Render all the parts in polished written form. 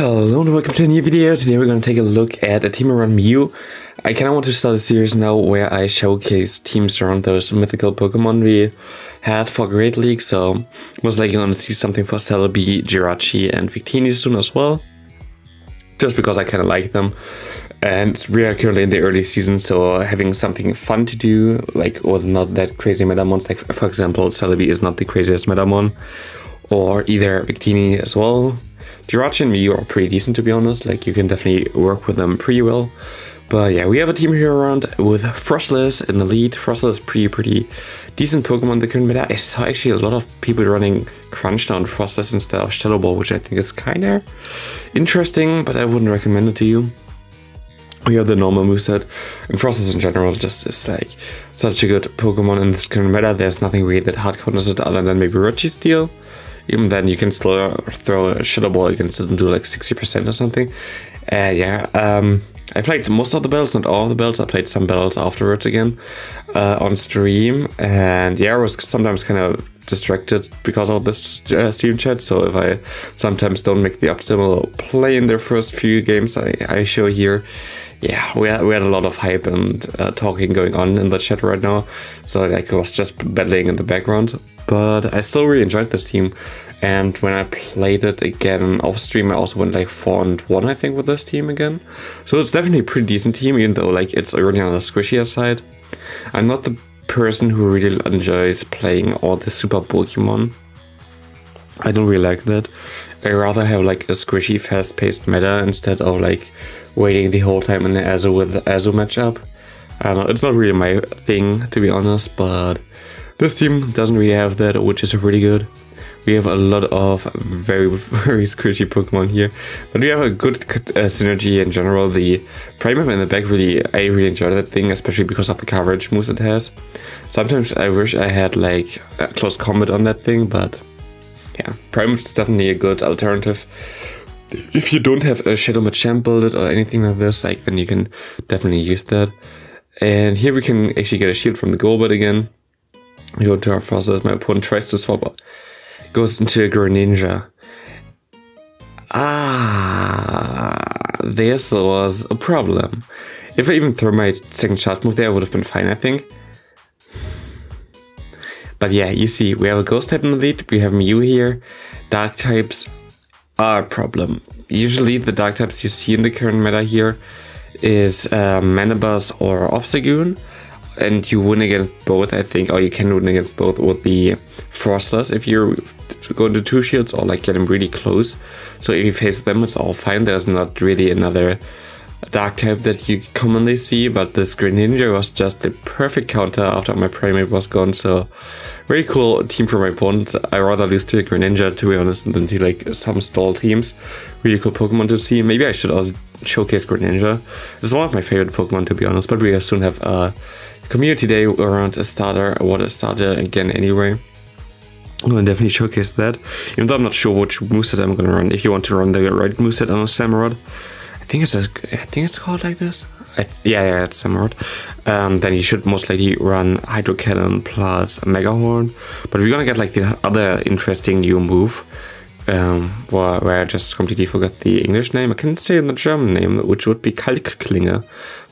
Hello and welcome to a new video. Today we're going to take a look at a team around Mew. I kind of want to start a series now where I showcase teams around those mythical Pokemon we had for Great League. So most likely going to see something for Celebi, Jirachi and Victini soon as well. Just because I kind of like them. And we are currently in the early season, so having something fun to do, like with not that crazy Metamons, like for example Celebi is not the craziest Metamon, or either Victini as well. Jirachi and Mew are pretty decent, to be honest, like you can definitely work with them pretty well. But yeah, we have a team here around with Frostless in the lead. Frostless pretty decent Pokemon in the current meta. I saw actually a lot of people running Crunch down Frostless instead of Shadow Ball, which I think is kinda interesting, but I wouldn't recommend it to you. We have the normal moveset, and Frostless in general just is like such a good Pokemon in this current meta. There's nothing really that hard counters it other than maybe Reggie Steel. Even then you can still throw a Shadow Ball against it and do like 60% or something. I played most of the battles, not all of the battles. I played some battles afterwards again on stream, and yeah, I was sometimes kind of distracted because of this stream chat. So if I sometimes don't make the optimal play in their first few games I show here, yeah, we had a lot of hype and talking going on in the chat right now. So like I was just battling in the background, but I still really enjoyed this team. And when I played it again off stream, I also went like 4-1, I think, with this team again. So it's definitely a pretty decent team, even though like it's already on the squishier side. I'm not the person who really enjoys playing all the super Pokemon. I don't really like that. I rather have like a squishy, fast-paced meta instead of like waiting the whole time in the Azu with the Azu matchup. I don't know, it's not really my thing, to be honest, but this team doesn't really have that, which is really good. We have a lot of very squishy Pokemon here, but we have a good synergy in general. The Primeape in the back, I really enjoy that thing, especially because of the coverage moves it has. Sometimes I wish I had like a close combat on that thing, but yeah, Primeape is definitely a good alternative. If you don't have a Shadow Machamp build or anything like this, like then you can definitely use that. And here we can actually get a shield from the Golbat again. We go to our Frostless. My opponent tries to swap out. Goes into a Greninja. This was a problem. If I even throw my second shot move there, I would have been fine, I think. But yeah, you see, we have a Ghost type in the lead. We have Mew here. Dark types are a problem. Usually the Dark types you see in the current meta here is Manabuzz or Obstagoon. And you win against both, I think, or you can win against both with the Frostless if you go into two shields or like get them really close. So if you face them, it's all fine. There's not really another dark type that you commonly see, but this Greninja was just the perfect counter after my Primeape was gone. So very cool team for my opponent. I rather lose to a Greninja, to be honest, than to like some stall teams. Really cool Pokemon to see. Maybe I should also showcase Greninja. It's one of my favorite Pokemon, to be honest, but we soon have a community day around a starter. I want a starter again anyway. I'm gonna definitely showcase that, even though I'm not sure which moveset I'm gonna run. If you want to run the right moveset on a Samurott, I think it's called like this. Yeah, it's Samurott. Then you should most likely run Hydro Cannon plus Mega Horn. But we're gonna get like the other interesting new move, where I just completely forgot the English name. I can say the German name, which would be Kalkklinge.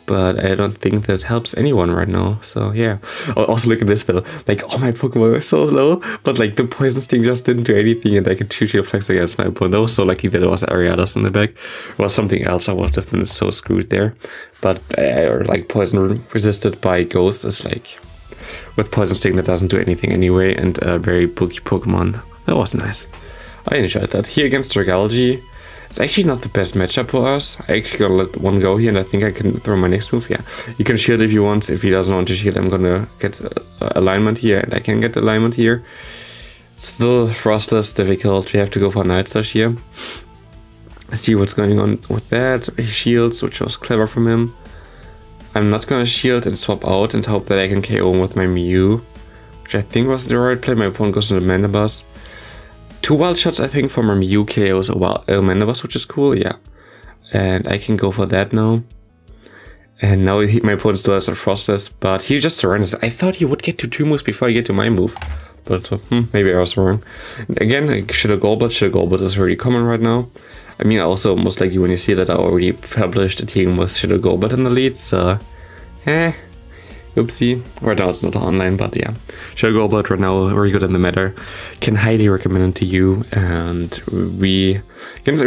But I don't think that helps anyone right now, so yeah. Also look at this battle, like all my Pokemon were so low, but like the Poison Sting just didn't do anything and I could 2-shield flex against my opponent. I was so lucky that it was Ariados in the back. It was something else, I would have been so screwed there. But like Poison resisted by Ghost is like, with Poison Sting that doesn't do anything anyway, and a very bulky Pokemon. That was nice. I enjoyed that. Here against Dragalge, it's actually not the best matchup for us. I actually gonna let one go here, and I think I can throw my next move. Yeah, you can shield if you want. If he doesn't want to shield, I'm gonna get alignment here, and I can get alignment here. Still Frostless difficult. We have to go for Night Slash here. See what's going on with that. He shields, which was clever from him. I'm not gonna shield and swap out and hope that I can KO him with my Mew, which I think was the right play. My opponent goes to the Manabuzz. 2 wild shots, I think, from a Mew KOs a Manabuzz, which is cool, yeah. And I can go for that now. And now my opponent still has a Frostless, but he just surrenders. I thought he would get to 2 moves before I get to my move. But maybe I was wrong. And again, Shadow Golbat is really common right now. I mean, also most likely when you see that I already published a team with Shadow Golbat in the lead, so oopsie. Right now it's not online, but yeah. Shadow Golbat right now very good in the meta. Can highly recommend it to you. And against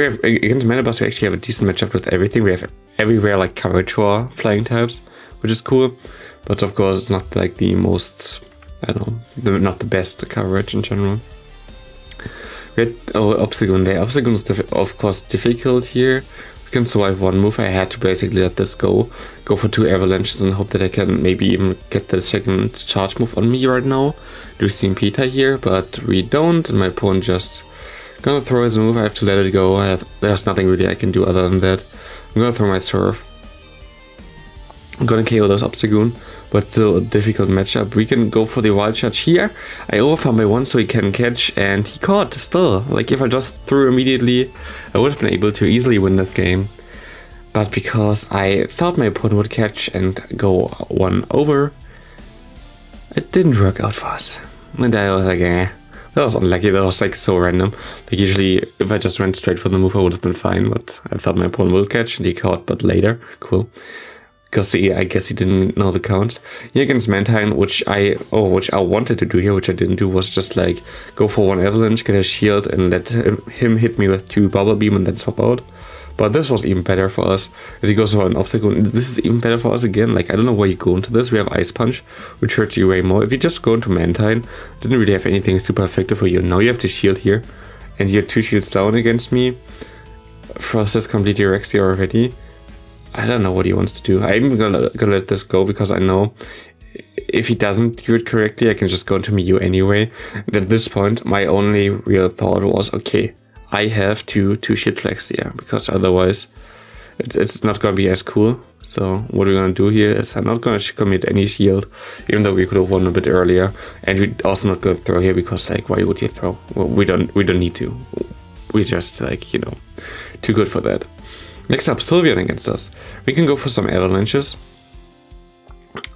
Manabus we actually have a decent matchup with everything. We have everywhere like coverage for flying types, which is cool. But of course it's not like the most, I don't know, not the best coverage in general. We had Obstagoon there. Obstagoon is of course difficult here. We can survive one move. I had to basically let this go for 2 avalanches and hope that I can maybe even get the second charge move on me right now. Losing Peter here, but we don't, and my opponent just gonna throw his move. I have to let it go. There's nothing really I can do other than that. I'm gonna throw my Surf. I'm gonna KO this Obstagoon, but still a difficult matchup. We can go for the Wild Charge here. I overfarm by 1 so he can catch, and he caught still. Like if I just threw immediately, I would have been able to easily win this game. But because I thought my opponent would catch and go 1 over, it didn't work out for us. And I was like, that was unlucky. That was like so random. Like usually if I just went straight for the move I would have been fine, but I thought my opponent would catch and he caught, but later. Cool. Because I guess he didn't know the counts. Here against Mantine, which I wanted to do here, which I didn't do, was just like go for 1 avalanche, get a shield, and let him hit me with 2 bubble beam and then swap out. But this was even better for us, as he goes for an obstacle. This is even better for us again. Like I don't know why you go into this. We have Ice Punch, which hurts you way more. If you just go into Mantine, didn't really have anything super effective for you. Now you have to shield here, and you're 2 shields down against me. Frost is completely Rexy already. I don't know what he wants to do. I'm gonna let this go because I know if he doesn't do it correctly, I can just go into Mew anyway. And at this point, my only real thought was, okay, I have to shield flex here because otherwise it's not gonna be as cool. So what we're gonna do here is I'm not gonna commit any shield, even though we could have won a bit earlier. And we're also not gonna throw here because like, why would you throw? Well, we don't need to. We just like, you know, too good for that. Next up, Sylveon against us. We can go for some avalanches.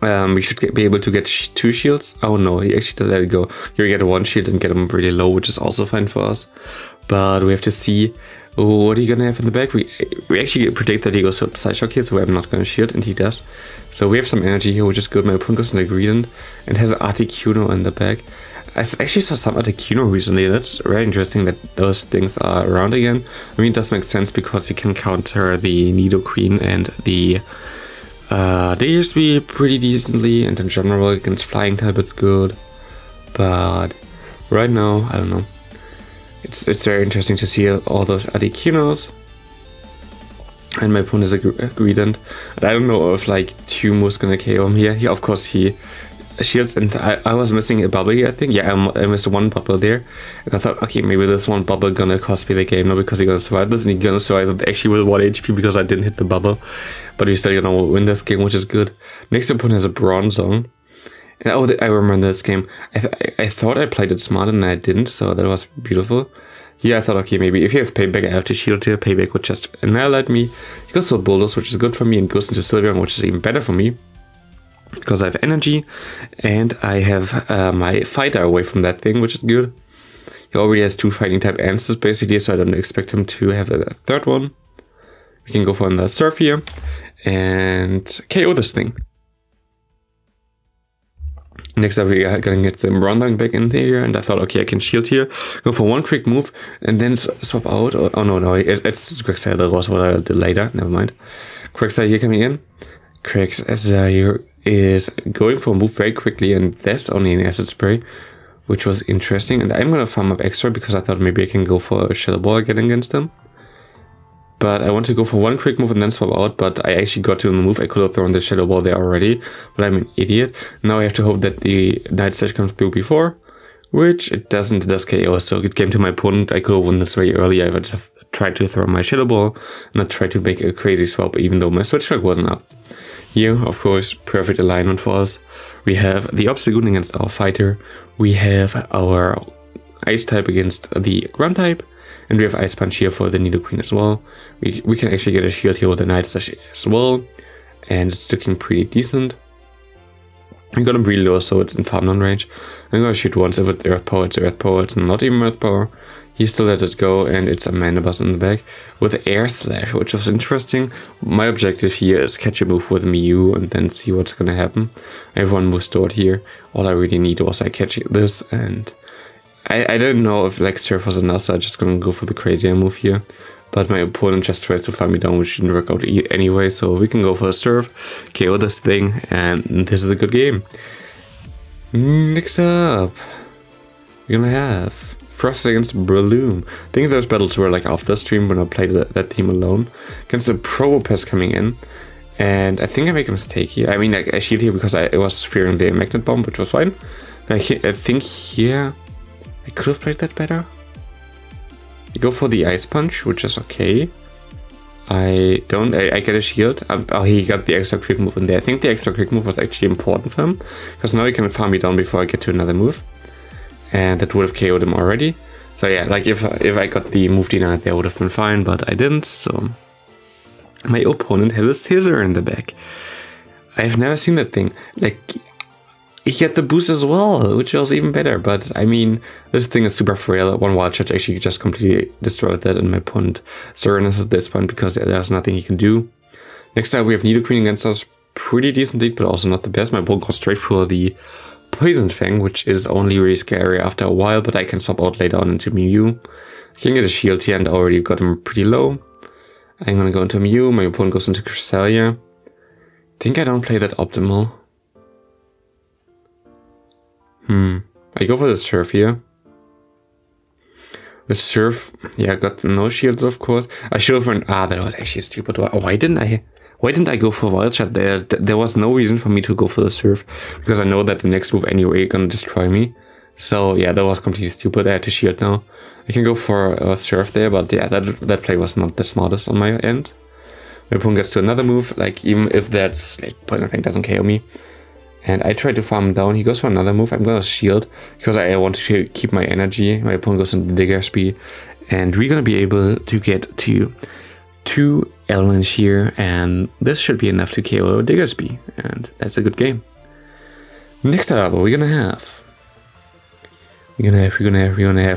We should be able to get 2 shields. Oh no, he actually let it go. You get 1 shield and get him really low, which is also fine for us. But we have to see what he's gonna have in the back. We actually predict that he goes for Psyshock here, so I'm not gonna shield, and he does. So we have some energy here, which is good. My opponent goes into Greedent and has an Articuno in the back. I actually saw some Articuno recently. That's very interesting that those things are around again. I mean, it does make sense because you can counter the Nidoqueen and the DSB pretty decently, and in general against flying type it's good. But right now, I don't know. It's very interesting to see all those Articunos. And my opponent is a Greedent. And I don't know if like 2 moves gonna KO him here. Of course he shields, and I was missing a bubble here, I think. Yeah, I missed 1 bubble there. And I thought, okay, maybe this 1 bubble gonna cost me the game, no, because he's gonna survive this, and he's gonna survive it actually with 1 HP because I didn't hit the bubble. But we still gonna win this game, which is good. Next opponent has a Bronzong. And oh, I remember this game. I thought I played it smart and I didn't, so that was beautiful. Yeah, I thought, okay, maybe if you have Payback, I have to shield here. Payback would just annihilate me. He goes to Bulldoze, which is good for me, and goes into Sylveon, which is even better for me. Because I have energy, and I have my fighter away from that thing, which is good. He already has 2 fighting type answers, basically, so I don't expect him to have a 3rd one. We can go for another Surf here, and KO this thing. Next up, we are gonna get some Bronzong back in here, and I thought, okay, I can shield here, go for 1 quick move, and then swap out. Oh no, it's Quagsire. That was what I did later. Never mind. Quagsire here coming in. Quagsire is going for a move very quickly, and that's only an acid spray, which was interesting. And I'm gonna farm up extra because I thought maybe I can go for a Shadow Ball again against him. But I want to go for 1 quick move and then swap out, but I actually got to the move. I could have thrown the Shadow Ball there already, but I'm an idiot. Now I have to hope that the Night Slash comes through before, which it doesn't. It does KO, so it came to my opponent. I could have won this very early. I would have tried to throw my Shadow Ball, not try to make a crazy swap, even though my Switch Shock wasn't up. Here, of course, perfect alignment for us. We have the Obstagoon against our fighter. We have our Ice type against the Ground type. And we have Ice Punch here for the Nidoqueen as well. We can actually get a shield here with the Night Slash as well. And it's looking pretty decent. I got him really low, so it's in farm non range. I'm gonna shoot once. If it's Earth Power, it's Earth Power. It's not even Earth Power. He still let it go, and it's a Manabus in the back with Air Slash, which was interesting. My objective here is catch a move with Mew and then see what's gonna happen. I have one move stored here. All I really need was I catch this, and I don't know if like Surf was enough, so I'm just gonna go for the crazier move here. But my opponent just tries to farm me down, which didn't work out anyway, so we can go for a Surf, KO this thing, and this is a good game. Next up, we're gonna have Frost against Breloom. I think those battles were like after stream when I played that team alone. Against the Probopass coming in. And I think I make a mistake here. I mean, I shield here because I was fearing the Magnet Bomb, which was fine. I think here I could have played that better. I go for the Ice Punch, which is okay. I get a shield. Oh, he got the extra quick move in there. I think the extra quick move was actually important for him, because now he can farm me down before I get to another move. And that would have KO'd him already. So yeah, like if I got the move denied there, would have been fine, but I didn't. So my opponent has a Scissor in the back. I've never seen that thing. Like, he got the boost as well, which was even better. But I mean, this thing is super frail. One wild charge actually just completely destroyed that, and my opponent surrenders at this point because there's nothing he can do. Next up, we have Nidoqueen against us. Pretty decent lead, but also not the best. My opponent goes straight for the Poison Fang, which is only really scary after a while, but I can swap out later on into Mew. I can get a shield here, and I already got him pretty low. I'm gonna go into Mew. My opponent goes into Cresselia. I think I don't play that optimal. I go for the Surf here. The Surf, yeah, got no shield, of course. I should have run. Ah, that was actually stupid. Why didn't I go for Wild Shot there? There was no reason for me to go for the Surf, because I know that the next move anyway gonna destroy me. So yeah, that was completely stupid. I had to shield now. I can go for a Surf there, but yeah, that play was not the smartest on my end. My opponent gets to another move, like even if that's like Poison Fang doesn't KO me. And I try to farm him down. He goes for another move. I'm gonna shield because I want to keep my energy. My opponent goes into Diggersby, and we're gonna be able to get to 2 Avalanche here, and this should be enough to KO Diggersby, and that's a good game. Next up, we're gonna have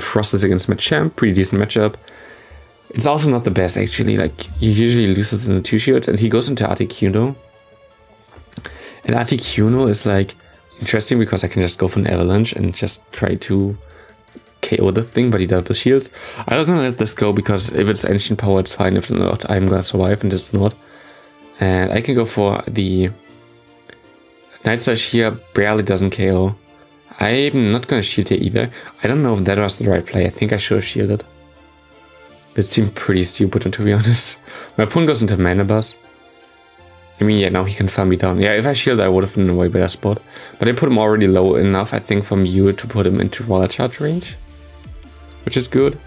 Frostless against Machamp. Pretty decent matchup. It's also not the best actually. Like, he usually loses in the 2 shields, and he goes into Articuno. And Articuno is like interesting because I can just go for an Avalanche and just try to KO the thing, but he double shields. I'm not gonna let this go because if it's Ancient Power, it's fine. If not, I'm gonna survive, and it's not. And I can go for the Night Slash here, barely doesn't KO. I'm not gonna shield here either. I don't know if that was the right play. I think I should have shielded. That seemed pretty stupid, to be honest. My opponent goes into Manabus. I mean, yeah, now he can farm me down. Yeah, if I shield, I would have been in a way better spot. But I put him already low enough, I think, for Mew to put him into Wild Charge range, which is good.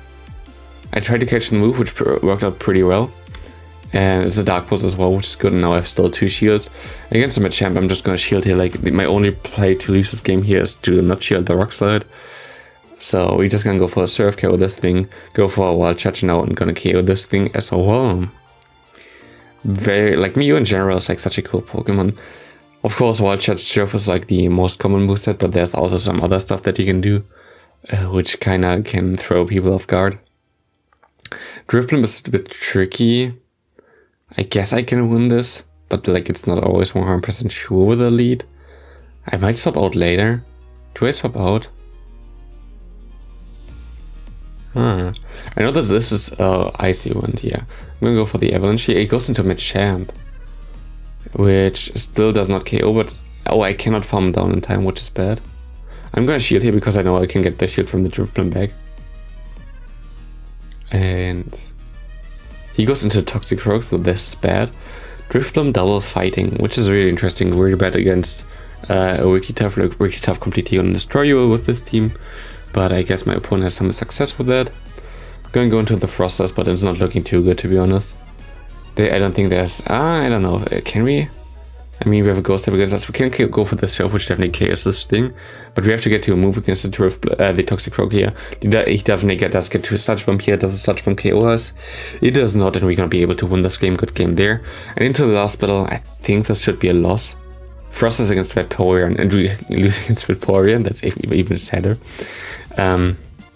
I tried to catch the move, which worked out pretty well. And it's a Dark Pulse as well, which is good. And now I have still 2 shields. Against the Machamp, I'm just going to shield here. Like, my only play to lose this game here is to not shield the Rock Slide. So we're just going to go for a Surf, KO this thing. Go for a Wild Charge now and going to KO this thing as well. Very, like, Mew in general is like such a cool Pokemon. Of course, Wild Charge Surf is like the most common moveset, but there's also some other stuff that you can do, which kinda can throw people off guard. Drifblim is a bit tricky. I guess I can win this, but like it's not always 100% sure with a lead. I might swap out later. Do I swap out? I know that this is Icy Wind here. I'm gonna go for the Avalanche here. It goes into Machamp, which still does not KO, but oh, I cannot farm him down in time, which is bad. I'm gonna shield here because I know I can get the shield from the Drifblim back. And he goes into Toxic Rogue, so this is bad. Drifblim double fighting, which is really interesting. Really bad against a Wigglytuff. Like, Wigglytuff completely gonna destroy you with this team. But I guess my opponent has some success with that. I'm gonna go into the Frosters, but it's not looking too good, to be honest. I don't think there's... I don't know. Can we? I mean, we have a Ghost type against us. We can go for the Surf, which definitely KOs this thing. But we have to get to a move against the Toxic Rogue here. He definitely does get to a Sludge Bomb here. Does a Sludge Bomb KO us? It does not, and we're gonna be able to win this game. Good game there. And into the last battle, I think this should be a loss. Frosters against Vaporeon, and we lose against Vaporeon. That's even sadder.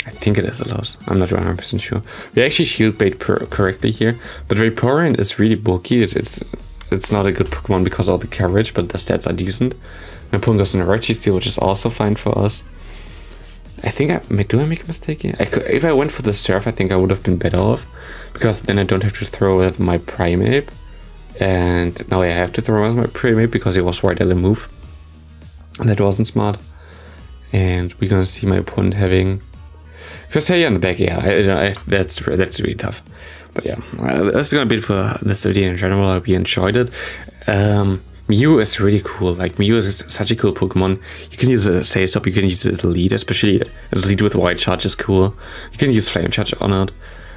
I think it is a loss. I'm not 100% sure. We actually shield bait correctly here, but Vaporeon is really bulky. It's not a good Pokemon because of the coverage, but the stats are decent. My opponent goes in a Registeel, which is also fine for us. I think do I make a mistake here? If I went for the Surf, I think I would have been better off, because then I don't have to throw with my Primeape. And now I have to throw with my Primeape because it was right at the move. That wasn't smart. And we're gonna see my opponent having Cresselia in the back. Yeah, that's really tough. But yeah, that's gonna be it for this video in general. I hope you enjoyed it. Mew is really cool. Like, Mew is such a cool Pokemon. You can use it as Stay Stop, you can use it as a lead, especially as a lead with White Charge is cool. You can use Flame Charge on it.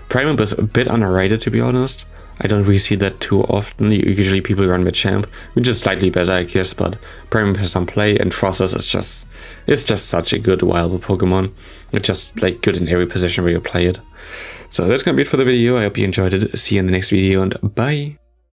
Primeape is a bit underrated, to be honest. I don't really see that too often. Usually people run Machamp, which is slightly better, I guess, but Primeape has some play, and Frostus is just such a good viable Pokemon. It's just like good in every position where you play it. So that's gonna be it for the video. I hope you enjoyed it. See you in the next video, and bye!